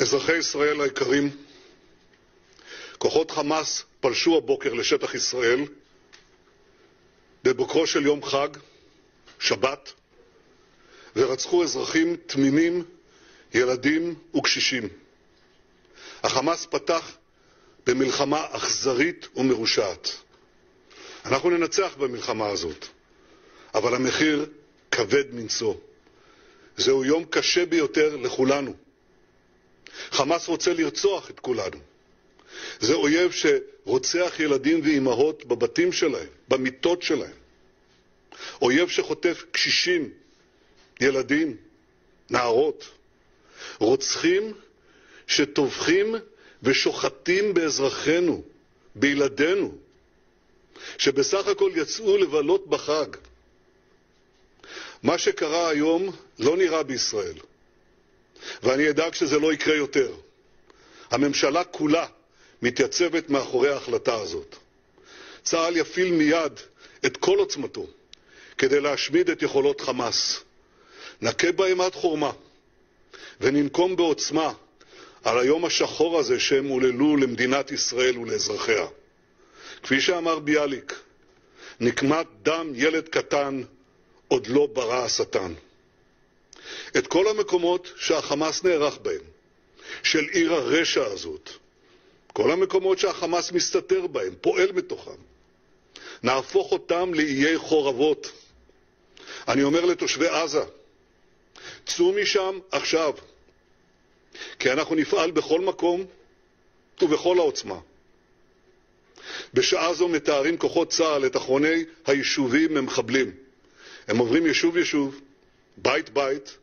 אזרחי ישראל היקרים, כוחות חמאס פלשו הבוקר לשטח ישראל בבוקרו של יום חג, שבת, ורצחו אזרחים תמימים, ילדים וקשישים. החמאס פתח במלחמה אכזרית ומרושעת. אנחנו ננצח במלחמה הזאת, אבל המחיר כבד מנשוא. זהו יום קשה ביותר לכולנו. חמאס רוצה לרצוח את כולנו. זה אויב שרוצח ילדים ואימהות בבתים שלהם, במיטות שלהם. אויב שחוטף קשישים, ילדים, נערות. רוצחים שטובחים ושוחטים באזרחינו, בילדינו, שבסך הכל יצאו לבלות בחג. מה שקרה היום לא נראה בישראל, ואני אדאג שזה לא יקרה יותר. הממשלה כולה מתייצבת מאחורי ההחלטה הזאת. צה"ל יפעיל מיד את כל עוצמתו כדי להשמיד את יכולות חמאס. נכה בהם עד חורמה וננקום בעוצמה על היום השחור הזה שהם הוללו למדינת ישראל ולאזרחיה. כפי שאמר ביאליק, נקמת דם ילד קטן עוד לא ברא השטן. את כל המקומות שהחמאס נערך בהם, של עיר הרשע הזאת, כל המקומות שהחמאס מסתתר בהם, פועל מתוכם, נהפוך אותם לאיי חורבות. אני אומר לתושבי עזה, צאו משם עכשיו, כי אנחנו נפעל בכל מקום ובכל העוצמה. בשעה זו מתארים כוחות צה"ל את אחרוני היישובים ממחבלים. הם עוברים יישוב יישוב, בית בית,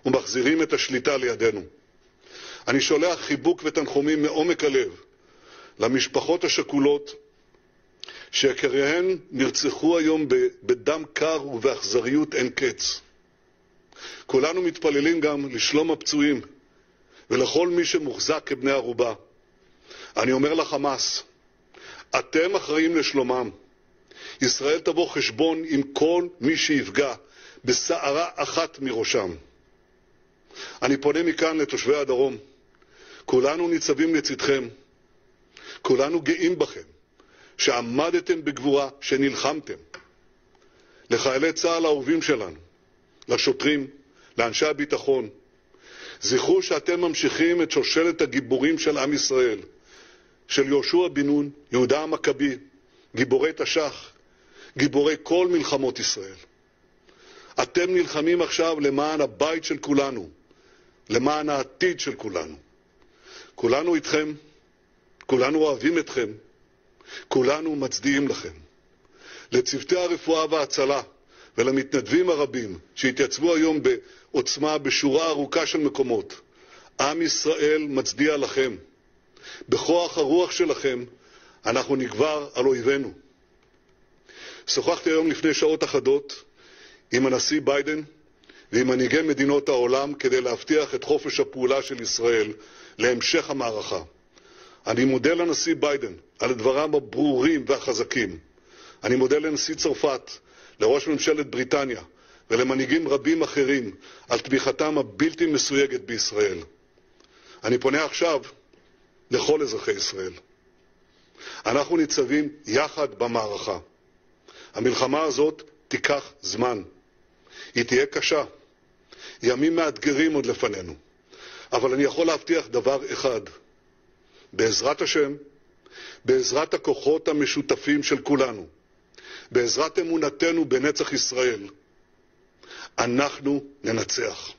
ומחזירים את השליטה לידינו. אני שולח חיבוק ותנחומים מעומק הלב למשפחות השכולות שיקיריהן נרצחו היום בדם קר ובאכזריות אין קץ. כולנו מתפללים גם לשלום הפצועים ולכל מי שמוחזק כבני ערובה. אני אומר לחמאס, אתם אחראים לשלומם. ישראל תבוא חשבון עם כל מי שיפגע בשערה אחת מראשם. אני פונה מכאן לתושבי הדרום. כולנו ניצבים לצדכם. כולנו גאים בכם, שעמדתם בגבורה, שנלחמתם. לחיילי צה"ל האהובים שלנו, לשוטרים, לאנשי הביטחון, זכרו שאתם ממשיכים את שושלת הגיבורים של עם ישראל, של יהושע בן נון, יהודה המכבי, גיבורי תש"ח, גיבורי כל מלחמות ישראל. אתם נלחמים עכשיו למען הבית של כולנו, למען העתיד של כולנו. כולנו איתכם, כולנו אוהבים אתכם, כולנו מצדיעים לכם. לצוותי הרפואה וההצלה ולמתנדבים הרבים שהתייצבו היום בעוצמה בשורה ארוכה של מקומות, עם ישראל מצדיע לכם. בכוח הרוח שלכם אנחנו נגבר על אויבינו. שוחחתי היום לפני שעות אחדות עם הנשיא ביידן ועם מנהיגי מדינות העולם כדי להבטיח את חופש הפעולה של ישראל להמשך המערכה. אני מודה לנשיא ביידן על דבריו הברורים והחזקים. אני מודה לנשיא צרפת, לראש ממשלת בריטניה ולמנהיגים רבים אחרים על תמיכתם הבלתי מסויגת בישראל. אני פונה עכשיו לכל אזרחי ישראל. אנחנו ניצבים יחד במערכה. המלחמה הזאת תיקח זמן. היא תהיה קשה. ימים מאתגרים עוד לפנינו. אבל אני יכול להבטיח דבר אחד. בעזרת השם, בעזרת הכוחות המשותפים של כולנו, בעזרת אמונתנו בנצח ישראל, אנחנו ננצח.